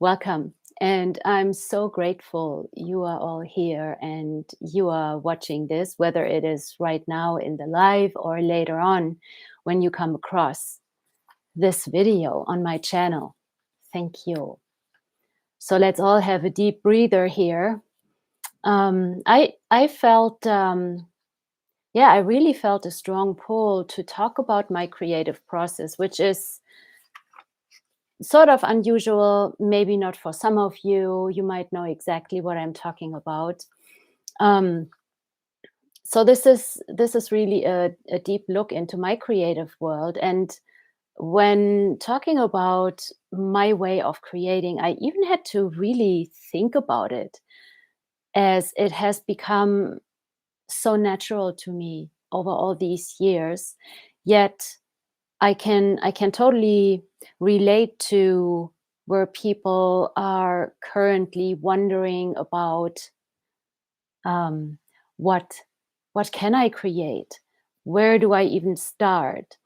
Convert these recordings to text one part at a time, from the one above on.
Welcome. And I'm so grateful you are all here and you are watching this, whether it is right now in the live or later on when you come across this video on my channel. Thank you. So let's all have a deep breather here. I felt, yeah, I really felt a strong pull to talk about my creative process, which is sort of unusual, maybe not for some of you. You might know exactly what I'm talking about. Um, so this is really a deep look into my creative world. And when talking about my way of creating, I even had to really think about it, as it has become so natural to me over all these years. Yet I can totally relate to where people are currently wondering about, um, what what can I create? Where do I even start?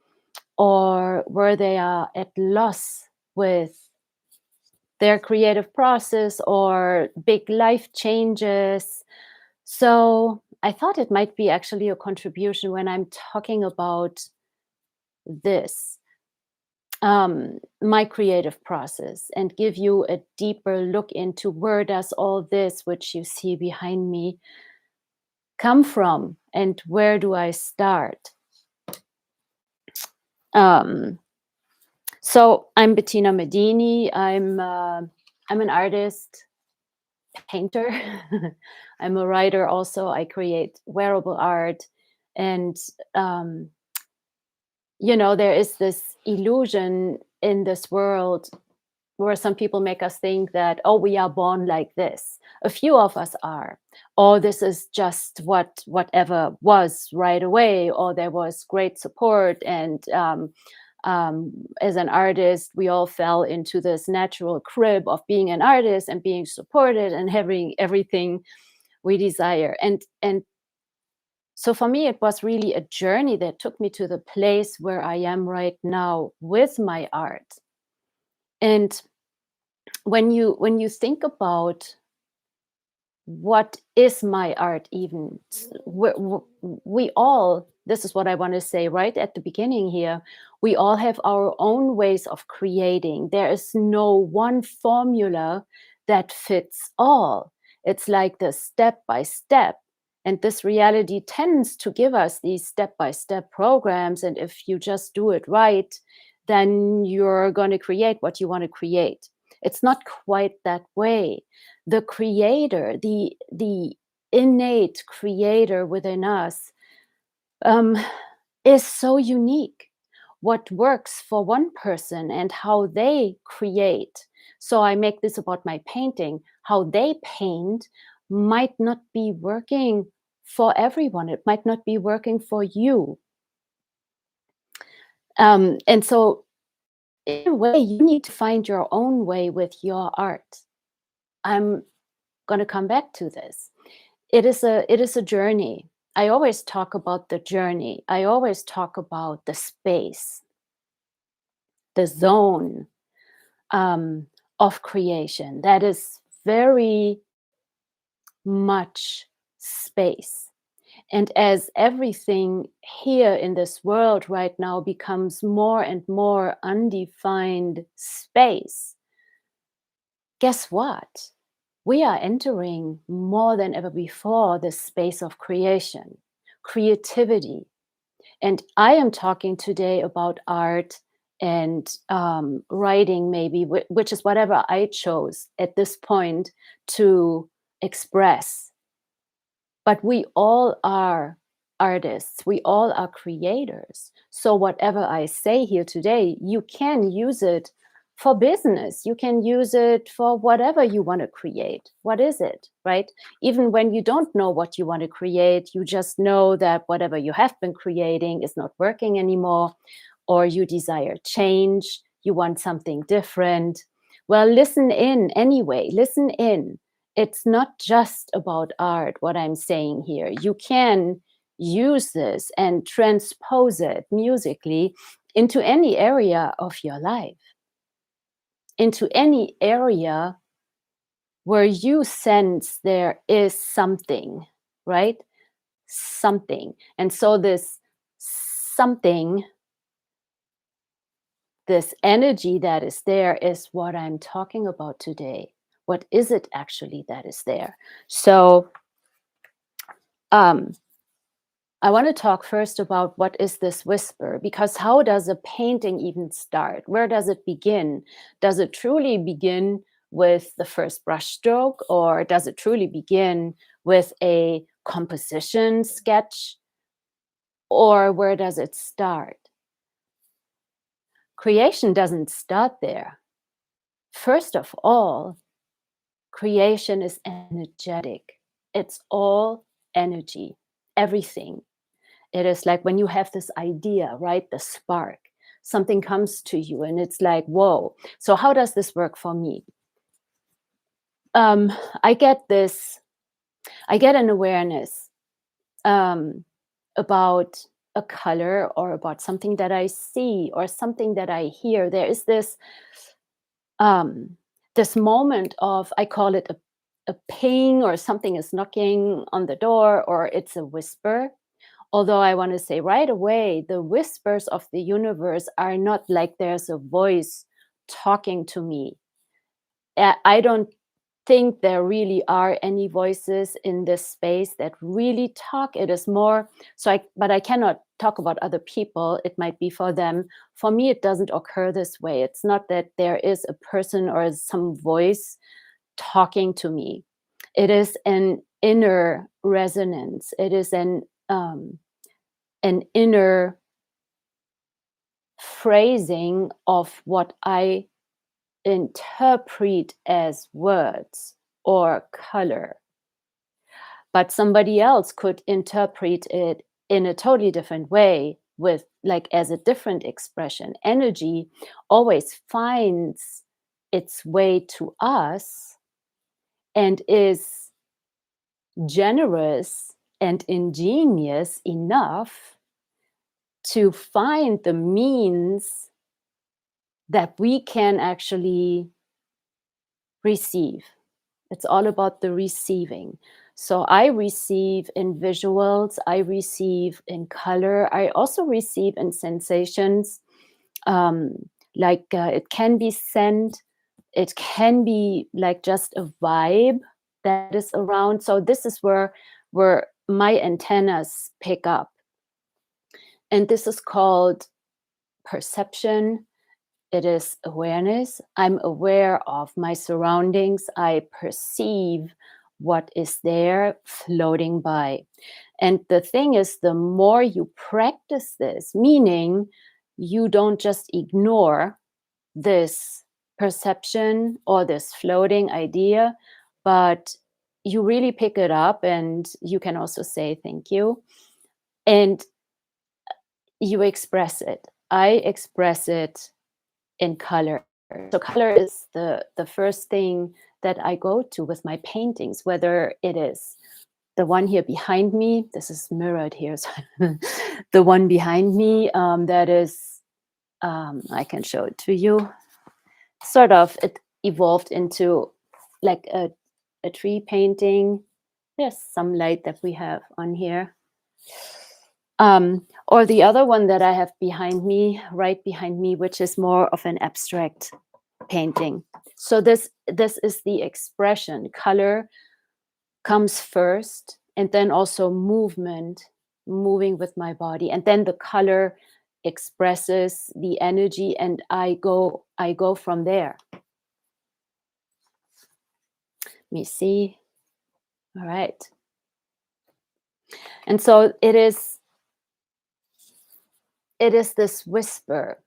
Or where they are at loss with their creative process or big life changes. So I thought it might be actually a contribution when I'm talking about this, my creative process, and give you a deeper look into where does all this which you see behind me come from and where do I start. um, so I'm Bettina Medini. I'm an artist, painter. I'm a writer also. I create wearable art. And um, there is this illusion in this world where some people make us think that, oh, we are born like this. A few of us are. Or this is just whatever was right away, or there was great support. And as an artist, we all fell into this natural crib of being an artist and being supported and having everything we desire. And so for me, it was really a journey that took me to the place where I am right now with my art. And when you think about what is my art, even we all, this is what I want to say right at the beginning here, we all have our own ways of creating. There is no one formula that fits all. It's like the step by step, and this reality tends to give us these step by step programs, and if you just do it right, then you're going to create what you want to create. It's not quite that way. The creator, the innate creator within us, um, is so unique. What works for one person and how they create. So I make this about my painting. How they paint might not be working for everyone. It might not be working for you. And so, in a way, you need to find your own way with your art. I'm going to come back to this. It is a journey. I always talk about the journey. I always talk about the space, the zone, um, of creation. That is very much space. And as everything here in this world right now becomes more and more undefined space, guess what? We are entering more than ever before the space of creation, creativity. And I am talking today about art and writing, maybe, which is whatever I chose at this point to express. But we all are artists, we all are creators. So, whatever I say here today, you can use it for business. You can use it for whatever you want to create. What is it, right? Even when you don't know what you want to create, you just know that whatever you have been creating is not working anymore, or you desire change, you want something different. Well, listen in anyway, listen in. It's not just about art, what I'm saying here. You can use this and transpose it musically into any area of your life. into any area where you sense there is something, right? Something. And so this something, this energy that is there is what I'm talking about today. What is it actually that is there? So um, I want to talk first about what is this whisper, because how does a painting even start? Where does it begin? Does it truly begin with the first brushstroke, or does it truly begin with a composition sketch, or where does it start? Creation doesn't start there. First of all, creation is energetic. It's all energy, everything. It is like when you have this idea, right? The spark, something comes to you and it's like, whoa. So, how does this work for me? Um, I get this, I get an awareness um, about a color or about something that I see or something that I hear. There is um, this moment of, I call it a ping, or something is knocking on the door, or it's a whisper. Although I want to say right away, the whispers of the universe are not like there's a voice talking to me. I don't think there really are any voices in this space that really talk. It is more so but I cannot talk about other people. It might be for them. For me, it doesn't occur this way. It's not that there is a person or some voice talking to me. It is an inner resonance. It is an inner phrasing of what I interpret as words or color. But somebody else could interpret it in a totally different way, with like as a different expression. Energy always finds its way to us and is generous and ingenious enough to find the means that we can actually receive. It's all about the receiving. So I receive in visuals, I receive in color, I also receive in sensations. Um, it can be scent, it can be like just a vibe that is around. So this is where my antennas pick up, and this is called perception. It is awareness. I'm aware of my surroundings. I perceive what is there floating by. And the thing is, the more you practice this, meaning you don't just ignore this perception or this floating idea, but you really pick it up, and you can also say thank you. And you express it. I express it in color. So color is the first thing that I go to with my paintings, whether it is the one here behind me. This is mirrored here. So the one behind me, that is, I can show it to you. Sort of, it evolved into like a tree painting. There's some light that we have on here. Or the other one that I have behind me, right behind me, which is more of an abstract painting. So this is the expression. Color comes first, and then also movement, moving with my body, and then the color expresses the energy, and I go from there. Let me see. All right. And so it is this whisper.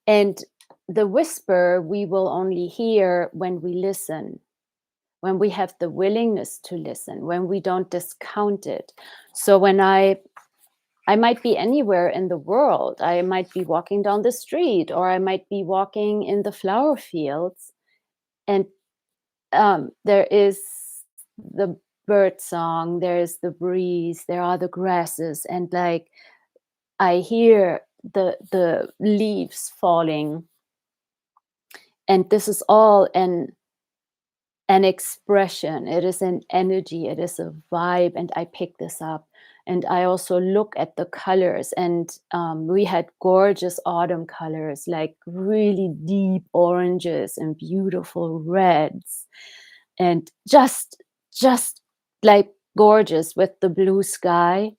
And the whisper we will only hear when we listen, when we have the willingness to listen, when we don't discount it. So when I might be anywhere in the world. I might be walking down the street, or I might be walking in the flower fields, and there is the bird song, there is the breeze, there are the grasses, and like I hear the leaves falling, And this is all an expression. It is an energy, it is a vibe, and I pick this up. And I also look at the colors, and we had gorgeous autumn colors, like really deep oranges and beautiful reds, and just like gorgeous with the blue sky.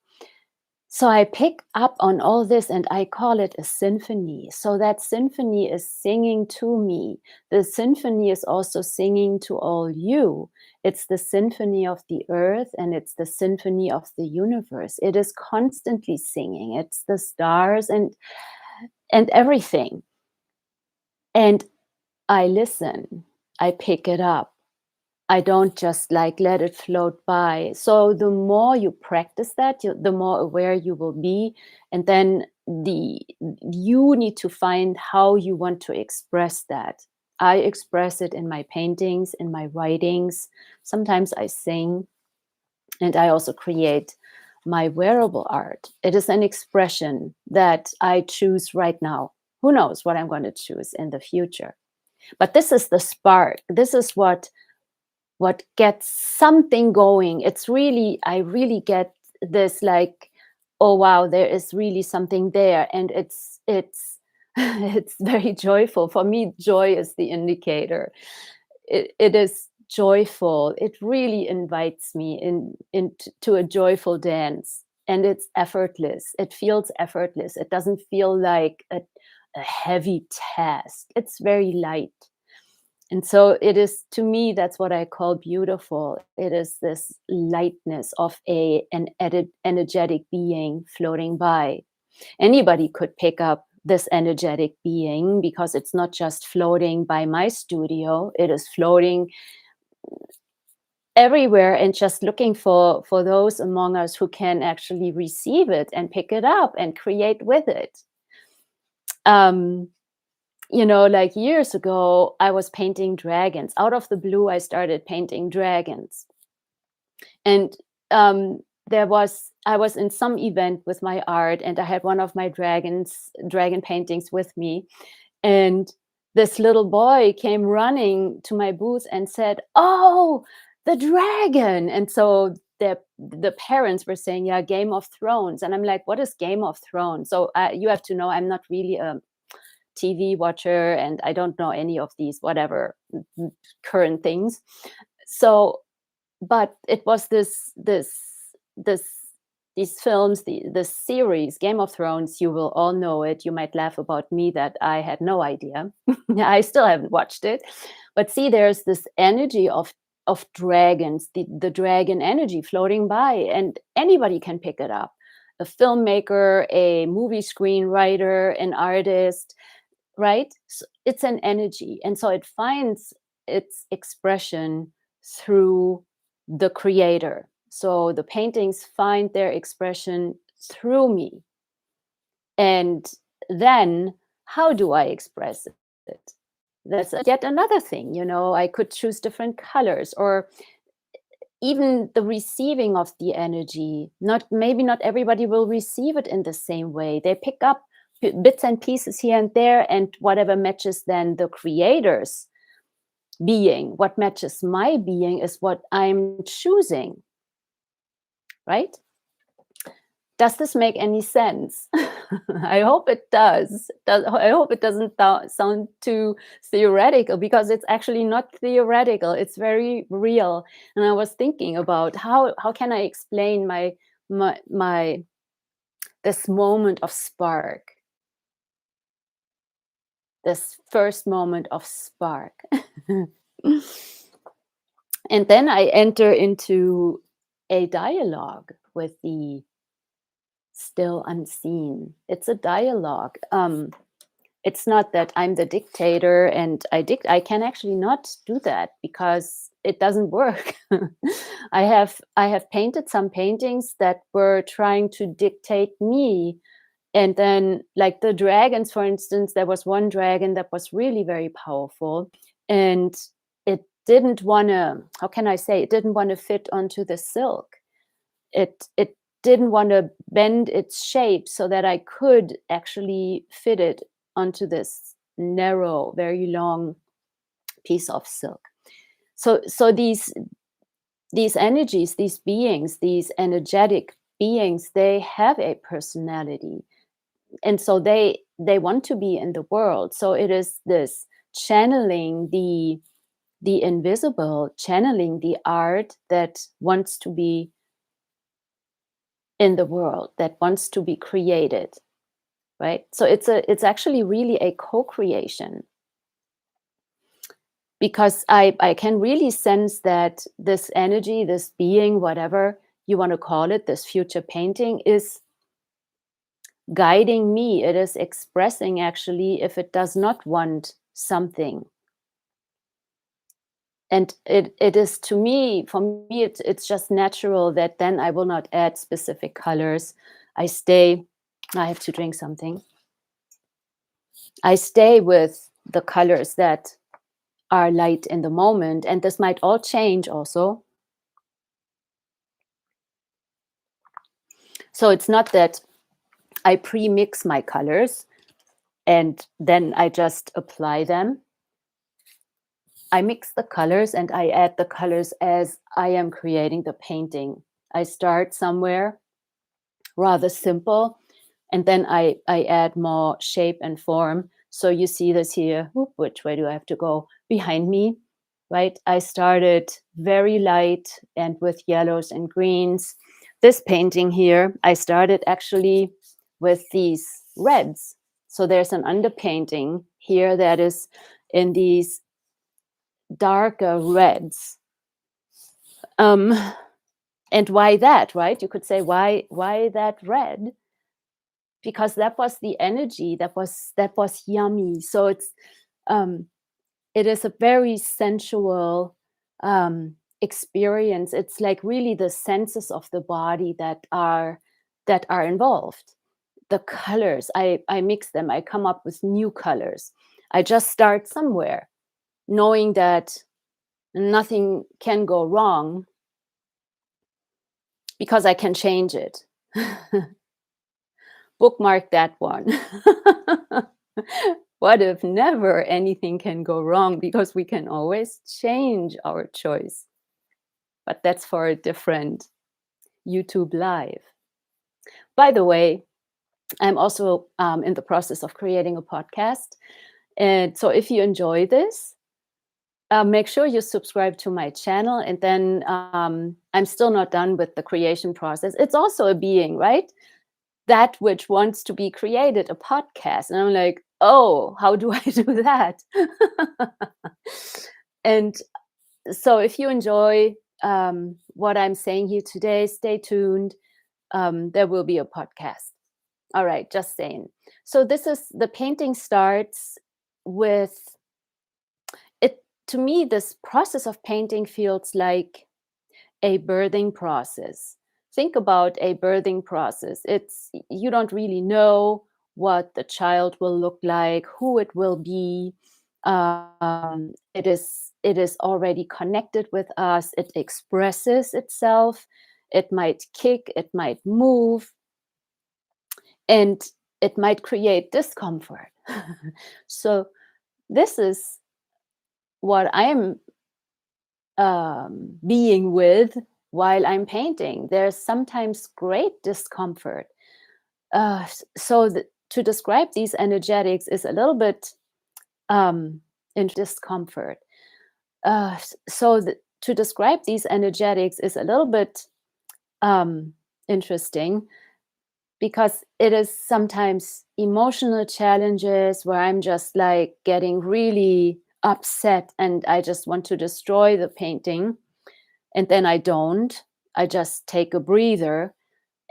So I pick up on all this and I call it a symphony. So that symphony is singing to me. The symphony is also singing to all you. It's the symphony of the earth and it's the symphony of the universe. It is constantly singing. It's the stars and everything. And I listen. I pick it up. I don't just like let it float by. So the more you practice that, the more aware you will be, and then you need to find how you want to express that. I express it in my paintings, in my writings. Sometimes I sing, and I also create my wearable art. It is an expression that I choose right now. Who knows what I'm going to choose in the future? But this is the spark. This is what gets something going. It's really, I really get this like, oh wow, there is really something there. And it's it's very joyful. For me, joy is the indicator. It is joyful. It really invites me into a joyful dance. And it's effortless. It feels effortless. It doesn't feel like a heavy task. It's very light. And so it is, to me, that's what I call beautiful. It is this lightness of an energetic being floating by. Anybody could pick up this energetic being because it's not just floating by my studio, it is floating everywhere and just looking for those among us who can actually receive it and pick it up and create with it. Um, like years ago, I was painting dragons. Out of the blue, I started painting dragons. And I was in some event with my art, and I had one of my dragon paintings with me. And this little boy came running to my booth and said, "Oh, the dragon!" And so the parents were saying, "Yeah, Game of Thrones." And I'm like, "What is Game of Thrones?" So you have to know, I'm not really a TV watcher, and I don't know any of these whatever current things. So, but it was this these films, the series Game of Thrones. You will all know it. You might laugh about me that I had no idea. I still haven't watched it, but see, there's this energy of dragons, the dragon energy floating by, and anybody can pick it up. A filmmaker, a movie screenwriter, an artist, right? So it's an energy. And so it finds its expression through the creator. So the paintings find their expression through me. And then how do I express it? That's yet another thing. I could choose different colors, or even the receiving of the energy. Maybe not everybody will receive it in the same way. They pick up bits and pieces here and there, and whatever matches then the creator's being, what matches my being is what I'm choosing, right? Does this make any sense? I hope it does. I hope it doesn't sound too theoretical, because it's actually not theoretical. It's very real. And I was thinking about how can I explain my this moment of spark, this first moment of spark. And then I enter into a dialogue with the still unseen. It's a dialogue. It's not that I'm the dictator and I can actually not do that, because it doesn't work. I have painted some paintings that were trying to dictate me. And then, like the dragons, for instance, there was one dragon that was really very powerful, and it didn't want to, how can I say, it didn't want to fit onto the silk. It didn't want to bend its shape so that I could actually fit it onto this narrow, very long piece of silk. So these energies, these beings, these energetic beings, they have a personality, and so they want to be in the world. So it is this channeling the invisible, channeling the art that wants to be in the world, that wants to be created, right? So it's actually really a co-creation, because I can really sense that this energy, this being, whatever you want to call it, this future painting is guiding me. It is expressing, actually, if it does not want something. And it is, to me, for me, it's just natural that then I will not add specific colors. I stay, I have to drink something. I stay with the colors that are light in the moment, and this might all change also. So it's not that I pre-mix my colors and then I just apply them. I mix the colors and I add the colors as I am creating the painting. I start somewhere rather simple, and then I add more shape and form. So you see this here. Whoop, which way do I have to go? Behind me, right? I started very light and with yellows and greens. This painting here, I started actually with these reds. So there's an underpainting here that is in these darker reds. Um, and why that, right? You could say, why that red? Because that was the energy that was yummy. So um, it is a very sensual experience. It's like really the senses of the body that are involved. The colors, I mix them. I come up with new colors. I just start somewhere, knowing that nothing can go wrong because I can change it. Bookmark that one. What if never anything can go wrong, because we can always change our choice? But that's for a different YouTube live. By the way, I'm also in the process of creating a podcast. And so if you enjoy this, make sure you subscribe to my channel. And then I'm still not done with the creation process. It's also a being, right? That which wants to be created, a podcast. And I'm like, oh, how do I do that? And so if you enjoy what I'm saying here today, stay tuned. There will be a podcast. All right, just saying. So this is, the painting starts with it. To me, this process of painting feels like a birthing process. Think about a birthing process. It's, you don't really know what the child will look like, who it will be. It is already connected with us. It expresses itself. It might kick. It might move, and it might create discomfort. So this is what I'm being with while I'm painting. There's sometimes great discomfort. To describe these energetics is a little bit in discomfort. To describe these energetics is a little bit interesting, because it is sometimes emotional challenges where I'm just like getting really upset and I just want to destroy the painting. And then I don't. I just take a breather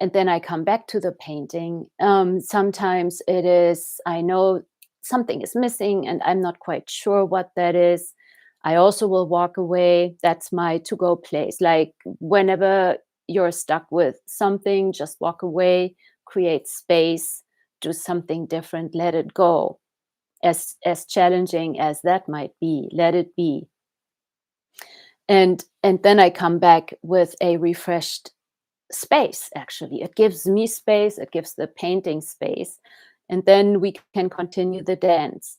and then I come back to the painting. Sometimes it is, I know something is missing and I'm not quite sure what that is. I also will walk away. That's my to-go place. Like whenever you're stuck with something, just walk away, create space, do something different, let it go. As challenging as that might be, let it be. And then I come back with a refreshed space. Actually, it gives me space, it gives the painting space, and then we can continue the dance.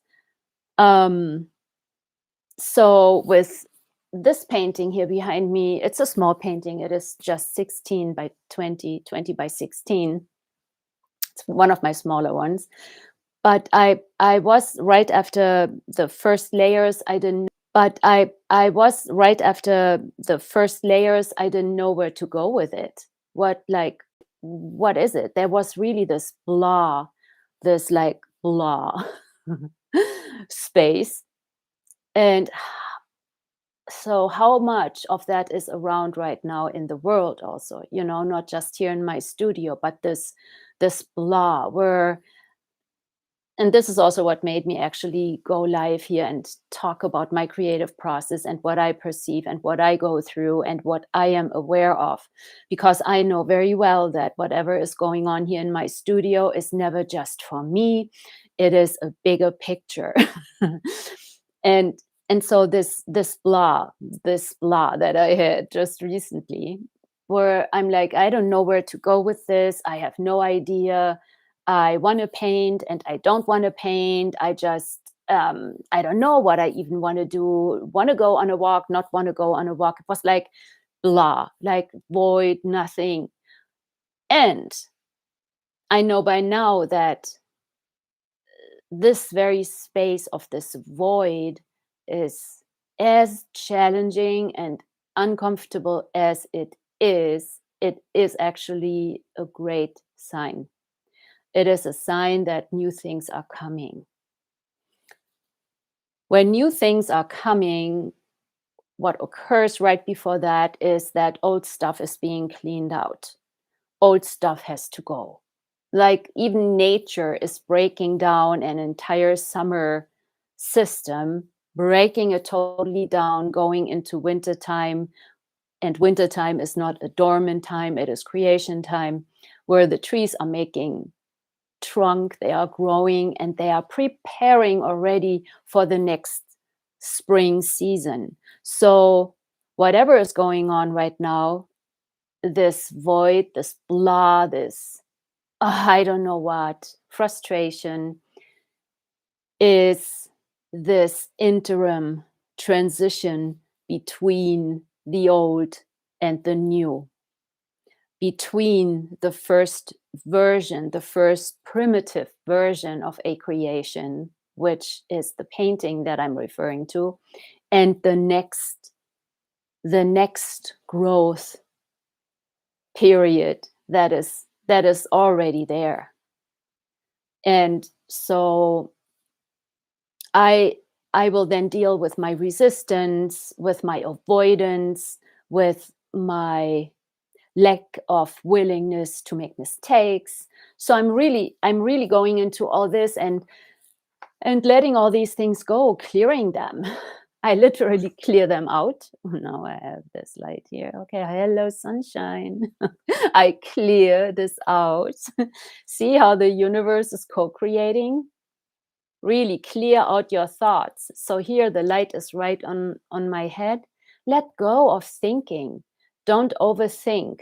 So with this painting here behind me, it's a small painting. It is just 16 by 20, 20 by 16. It's one of my smaller ones. But I was right after the first layers. I was right after the first layers. I didn't know where to go with it. What is it? There was really this blah, this like blah space. And so how much of that is around right now in the world also, not just here in my studio, but this blah where, and this is also what made me actually go live here and talk about my creative process and what I perceive and what I go through and what I am aware of. Because I know very well that whatever is going on here in my studio is never just for me, it is a bigger picture. and and so this blah that I had just recently, where I'm like, I don't know where to go with this. I have no idea. I want to paint and I don't want to paint. I don't know what I even want to do. Want to go on a walk, not want to go on a walk. It was like blah, like void, nothing. And I know by now that this very space of this void is as challenging and uncomfortable as it is actually a great sign. It is a sign that new things are coming. When new things are coming, what occurs right before that is that old stuff is being cleaned out. Old stuff has to go. Like even nature is breaking down an entire summer system, breaking it totally down, going into wintertime. And wintertime is not a dormant time, it is creation time, where the trees are making trunk, they are growing, and they are preparing already for the next spring season. So, whatever is going on right now, this void, this blah, this I don't know what, frustration is this interim transition between the old and the new, between the first version, the first primitive version of a creation, which is the painting that I'm referring to, and the next growth period that is already there. And so I I will then deal with my resistance, with my avoidance, with my lack of willingness to make mistakes. So I'm really going into all this and letting all these things go, clearing them. I literally clear them out. Now I have this light here. Okay, hello sunshine. I clear this out. See how the universe is co-creating? Really clear out your thoughts. So here the light is right on my head. Let go of thinking. Don't overthink,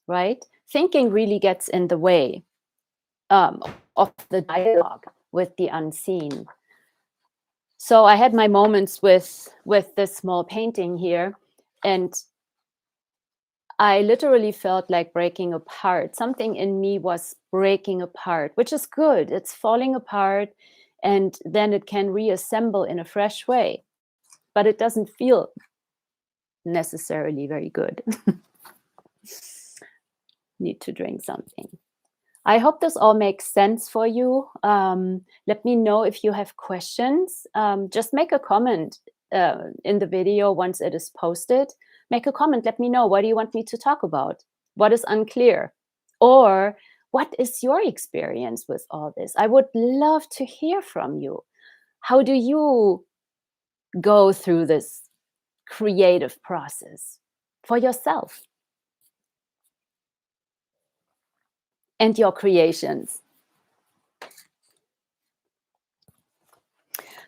right? Thinking really gets in the way um, of the dialogue with the unseen. So I had my moments with this small painting here, and I literally felt like breaking apart. Something in me was breaking apart, which is good. It's falling apart, and then it can reassemble in a fresh way. But it doesn't feel necessarily very good. Need to drink something. I hope this all makes sense for you. Let me know if you have questions. Just make a comment in the video once it is posted. Make a comment. Let me know, what do you want me to talk about? What is unclear? Or what is your experience with all this? I would love to hear from you. How do you go through this creative process for yourself and your creations?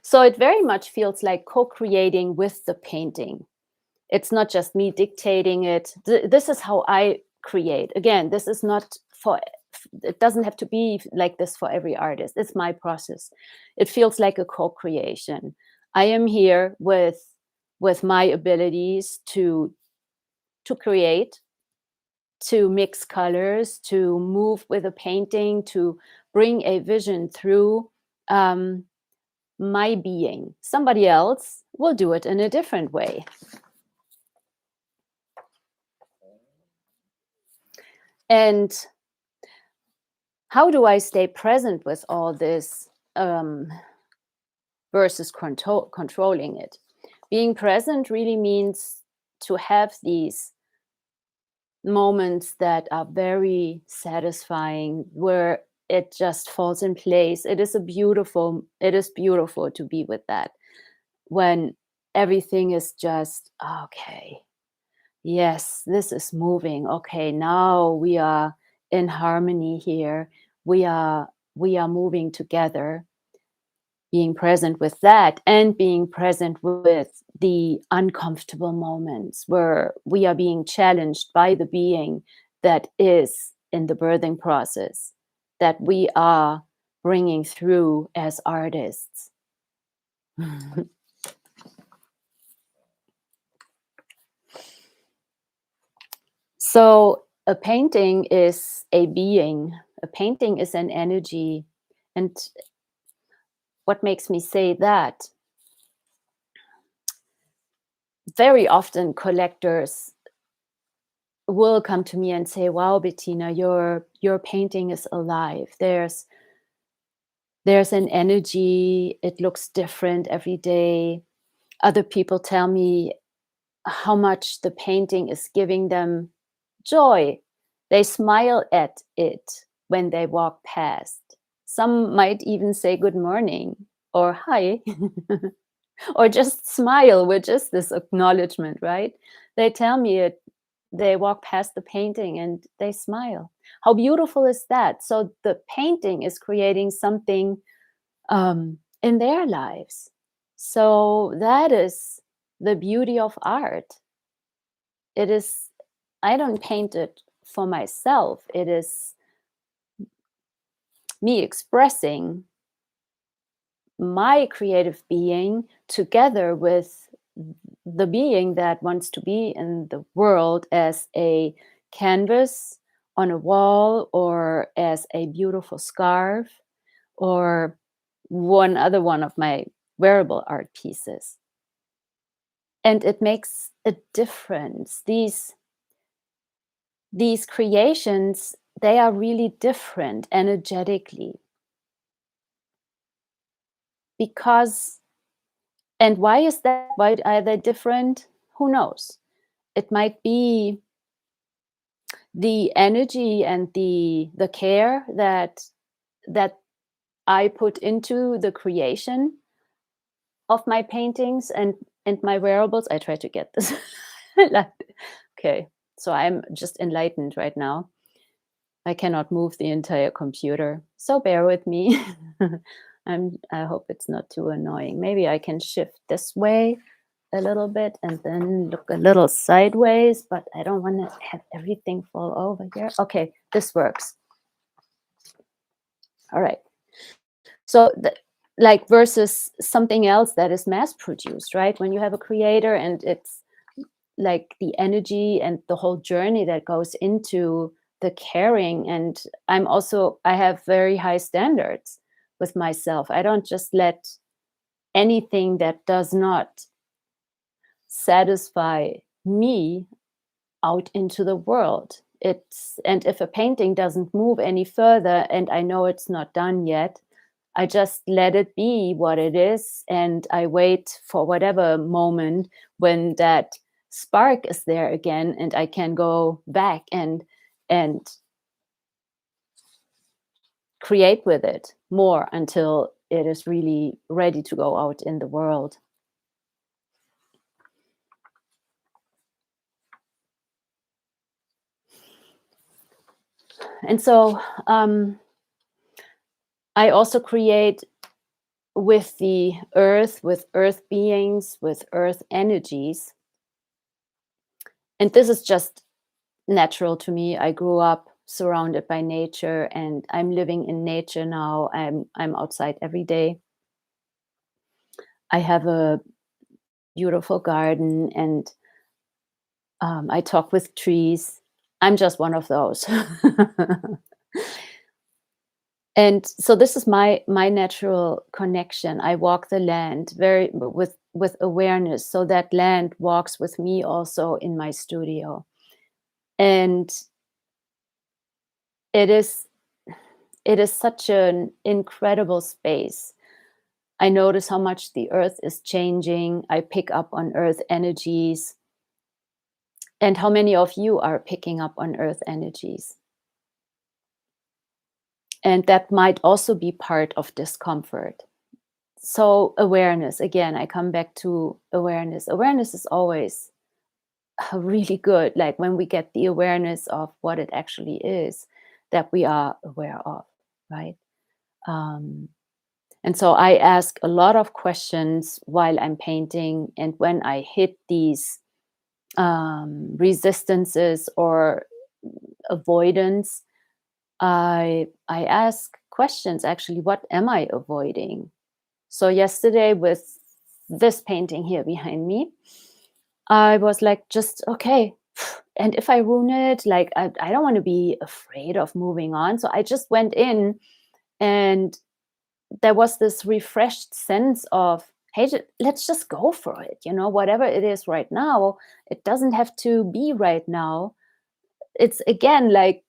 So it very much feels like co-creating with the painting. It's not just me dictating it. This is how I create. Again, this is not for, it doesn't have to be like this for every artist. It's my process. It feels like a co-creation. I am here with my abilities to create, to mix colors, to move with a painting, to bring a vision through um, my being. Somebody else will do it in a different way. And how do I stay present with all this versus controlling it? Being present really means to have these moments that are very satisfying, where it just falls in place. It is beautiful to be with that, when everything is just okay. Yes, this is moving. Okay, now we are in harmony here. We are moving together. Being present with that, and being present with the uncomfortable moments where we are being challenged by the being that is in the birthing process, that we are bringing through as artists. So a painting is a being, a painting is an energy. And what makes me say that? Very often collectors will come to me and say, wow, Bettina, your painting is alive. There's an energy. It looks different every day. Other people tell me how much the painting is giving them joy. They smile at it when they walk past. Some might even say good morning or hi, or just smile, which is this acknowledgement, right? They tell me it, they walk past the painting and they smile. How beautiful is that? So the painting is creating something in their lives. So that is the beauty of art. It is, I don't paint it for myself. It is me expressing my creative being together with the being that wants to be in the world as a canvas on a wall, or as a beautiful scarf, or one other one of my wearable art pieces. And it makes a difference. These creations, they are really different energetically, because, and why is that? Why are they different? Who knows? It might be the energy and the care that I put into the creation of my paintings and my wearables. I try to get this. Okay, so I'm just enlightened right now. I cannot move the entire computer, so bear with me. I hope it's not too annoying. Maybe I can shift this way a little bit and then look a little sideways, but I don't want to have everything fall over here. Okay, this works. All right. So like versus something else that is mass produced, right? When you have a creator and it's like the energy and the whole journey that goes into the caring. And I have very high standards with myself. I don't just let anything that does not satisfy me out into the world. And if a painting doesn't move any further and I know it's not done yet, I just let it be what it is, and I wait for whatever moment when that spark is there again, and I can go back and create with it more until it is really ready to go out in the world. And so I also create with the earth, with earth beings, with earth energies. And this is just natural to me. I grew up surrounded by nature, and I'm living in nature now. I'm outside every day. I have a beautiful garden, and I talk with trees. I'm just one of those. And so this is my natural connection. I walk the land very with awareness, so that land walks with me also in my studio. And it is it is such an incredible space. I notice how much the earth is changing. I pick up on earth energies. And how many of you are picking up on earth energies? And that might also be part of discomfort. So, awareness, again, I come back to awareness. Awareness is always really good, like when we get the awareness of what it actually is that we are aware of, right? Um, and so I ask a lot of questions while I'm painting. And when I hit these resistances or avoidance, I ask questions actually, what am I avoiding? So yesterday with this painting here behind me, I was like, just okay. And if I ruin it, like I don't want to be afraid of moving on. So I just went in, and there was this refreshed sense of, hey, let's just go for it. Whatever it is right now, it doesn't have to be right now. It's again like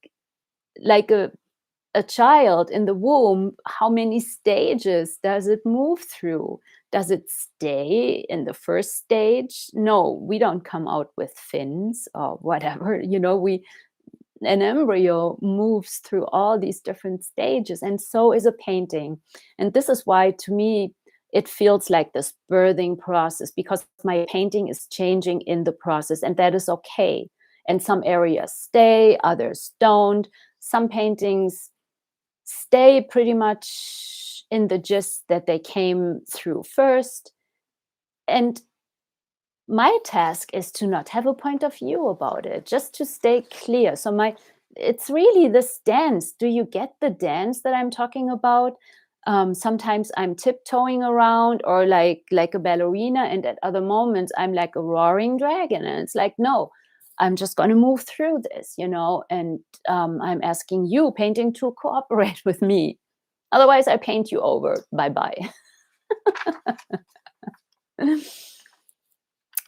a child in the womb. How many stages does it move through? Does it stay in the first stage? No, we don't come out with fins or whatever. We An embryo moves through all these different stages, and so is a painting. And this is why, to me, it feels like this birthing process, because my painting is changing in the process, and that is okay. And some areas stay, others don't. Some paintings stay pretty much in the gist that they came through first. And my task is to not have a point of view about it, just to stay clear. So it's really this dance. Do you get the dance that I'm talking about? Sometimes I'm tiptoeing around, or like a ballerina, and at other moments I'm like a roaring dragon, and it's like, no, I'm just going to move through this, and I'm asking you, painting, to cooperate with me. Otherwise, I paint you over. Bye bye.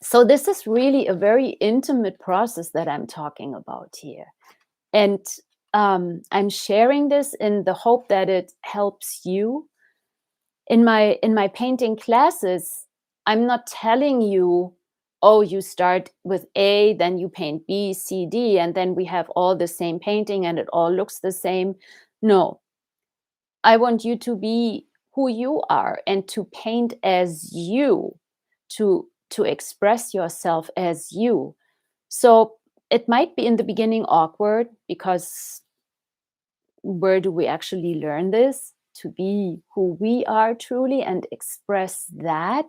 So this is really a very intimate process that I'm talking about here. And I'm sharing this in the hope that it helps you. In my painting classes, I'm not telling you, oh, you start with A, then you paint B, C, D, and then we have all the same painting and it all looks the same. No, I want you to be who you are and to paint as you, to express yourself as you. So it might be in the beginning awkward, because where do we actually learn this? To be who we are truly and express that.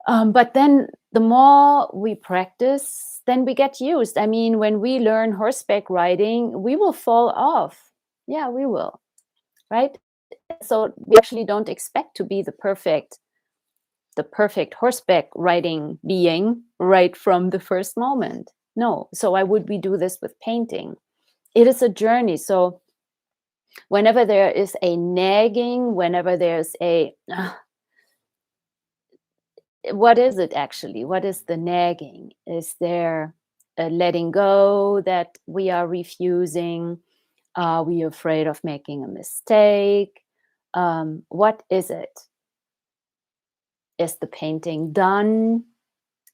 But then the more we practice, then we get used. I mean, when we learn horseback riding, we will fall off. Yeah, we will, right? So we actually don't expect to be the perfect horseback riding being right from the first moment. No. So why would we do this with painting? It is a journey. So whenever there is a nagging, whenever there's what is it actually? What is the nagging? Is there a letting go that we are refusing? Are we afraid of making a mistake? What is it? Is the painting done?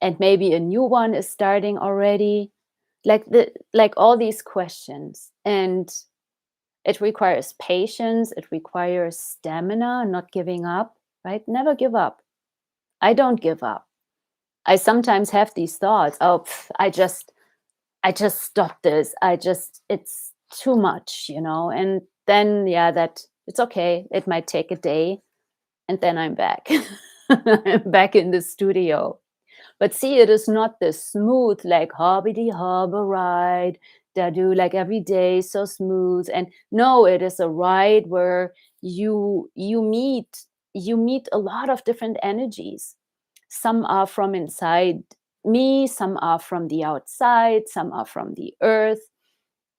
And maybe a new one is starting already? Like all these questions. And it requires patience, it requires stamina, not giving up, right? Never give up. I don't give up. I sometimes have these thoughts, oh, I just stopped this. It's too much, and then, yeah, that it's okay. It might take a day, and then I'm back. I'm back in the studio. But see, it is not this smooth, like hobbity hobble ride that do like every day so smooth. And no, it is a ride where you meet you meet a lot of different energies. Some are from inside me, some are from the outside, some are from the earth.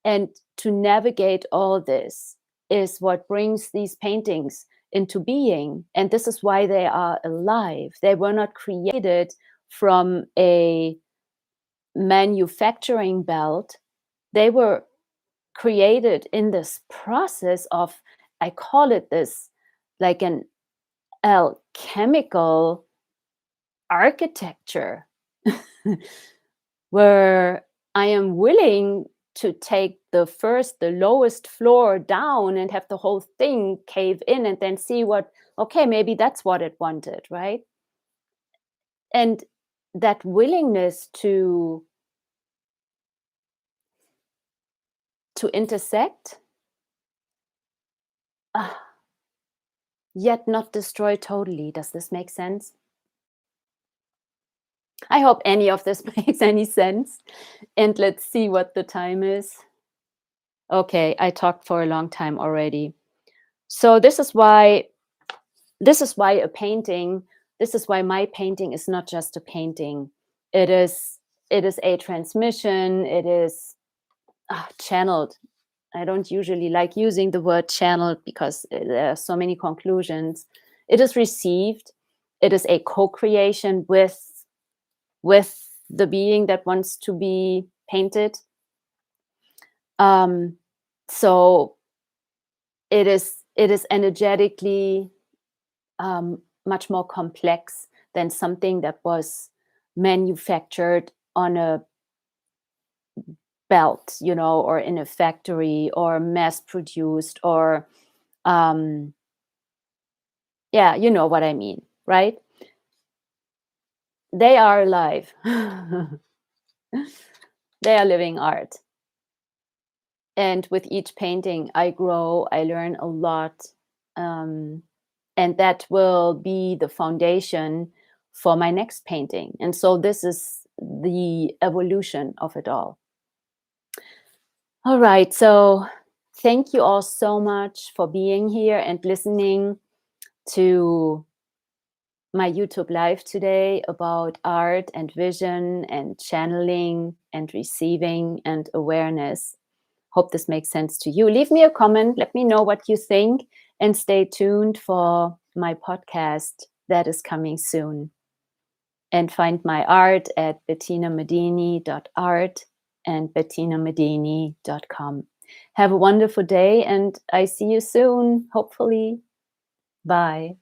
And to navigate all this is what brings these paintings into being. And this is why they are alive. They were not created from a manufacturing belt. They were created in this process of, I call it this, like an alchemical architecture, where I am willing to take the lowest floor down and have the whole thing cave in and then see what, okay, maybe that's what it wanted, right? And that willingness to intersect, uh, yet not destroy totally. Does this make sense? I hope any of this makes any sense. And let's see what the time is. Okay, I talked for a long time already. So this is why a painting, this is why my painting is not just a painting. It is a transmission, it is channeled. I don't usually like using the word channeled because there are so many conclusions. It is received. It is a co-creation with the being that wants to be painted. Um, so it is energetically much more complex than something that was manufactured on a belt, or in a factory, or mass produced, or um, yeah, you know what I mean, right? They are alive. They are living art. And with each painting, I grow, I learn a lot. Um, and that will be the foundation for my next painting. And so this is the evolution of it all. All right. So thank you all so much for being here and listening to my YouTube live today about art and vision and channeling and receiving and awareness. Hope this makes sense to you. Leave me a comment. Let me know what you think, and stay tuned for my podcast that is coming soon. And find my art at bettinamedini.art and bettinamedini.com. Have a wonderful day, and I see you soon, hopefully. Bye.